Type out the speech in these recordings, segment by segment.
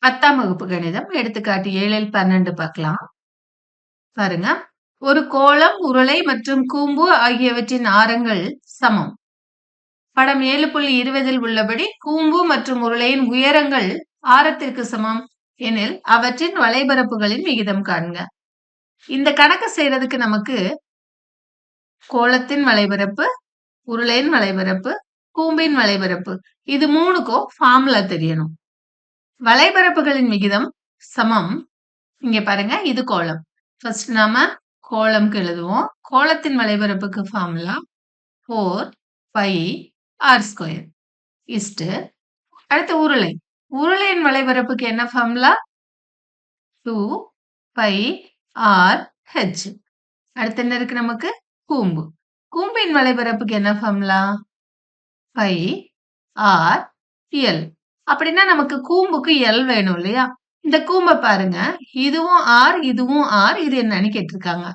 10ஆம் வகுப்பு கணிதம் எடுத்துக்காட்டு 7ல் 12 பார்க்கலாம். பாருங்க. ஒரு கோளம், உருளை மற்றும் கூம்பு ஆகியவற்றின் ஆரங்கள் சமம். படம் 7.20ல் உள்ளபடி கூம்பு மற்றும் உருளையின் உயரங்கள் ஆரத்திற்கு சமம் எனில் அவற்றின் வளைபரப்புகளின் விகிதம் காண்க. இந்த கணக்கு செய்யறதுக்கு நமக்கு கோளத்தின் வளைபரப்பு, உருளையின் வளைபரப்பு, கூம்பின் வளைபரப்பு இது மூணுக்கும் ஃபார்முலா தெரியணும். வளைபரப்புகளின் விகிதம் சமம். இங்க பாருங்க, இது கோளம். ஃபர்ஸ்ட் நாம கோளம்க்கு எழுதுவோம். கோளத்தின் வளைபரப்புக்கு ஃபார்முலா 4πr². இஸ்டு அடுத்து உருளை. உருளையின் வளைபரப்புக்கு என்ன ஃபார்முலா? 2πrh. அடுத்து என்ன இருக்கு நமக்கு? கூம்பு. கூம்பின் வளைபரப்புக்கு என்ன ஃபார்முலா? πr/l. அப்படின்னா நமக்கு கூம்புக்கு L வேணும் இல்லையா? இந்த கூம்பை பாருங்க. இதுவும் R, இதுவும் R. இது என்னன்னு கேட்டிருக்காங்க.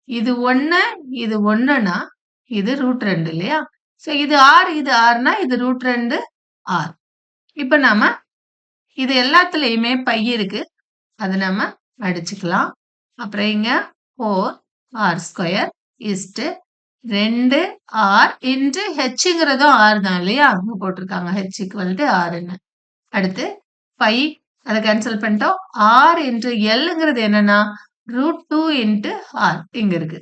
இது 1, இது 1னா இது √2 இல்லையா? சோ இது R, இது Rனா இது √2 R. இப்ப நாம இது எல்லாத்துலயுமே பை இருக்கு. அது நம்ம அடிச்சுக்கலாம். அப்புறம் இங்க 4r² is to 2r into ஹெச்ங்கிறதும் R தான் இல்லையா? அங்க போட்டிருக்காங்க h = Rன்னு. அடுத்து பை அதை கேன்சல் பண்ணிட்டோம். R இன்டு Lங்கிறது என்னன்னா √2 இன்டு R இங்க இருக்கு.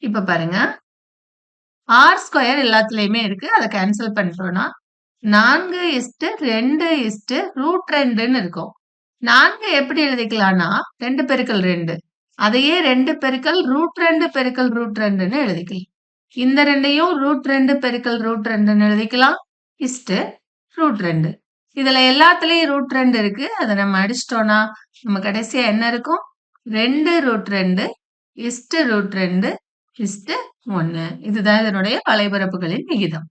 இப்ப பாருங்க, R² எல்லாத்துலயுமே இருக்கு. அதை கேன்சல் பண்ணிட்டோம்னா 4:2:√2ன்னு இருக்கும். 4 எப்படி எழுதிக்கலாம்னா 2 பெருக்கல் 2. அதையே 2 பெருக்கல் √2 பெருக்கல் √2ன்னு எழுதிக்கலாம். இந்த ரெண்டையும் √2 பெருக்கல் √2ன்னு எழுதிக்கலாம். இஸ்டு √2. இதுல எல்லாத்துலயும் √2 இருக்கு. அதை நம்ம அடிச்சிட்டோம்னா நம்ம கடைசியா என்ன இருக்கும்? 2√2 இஸ்டு √2 இஸ்டு 1. இதுதான் இதனுடைய வளைபரப்புகளின் விகிதம்.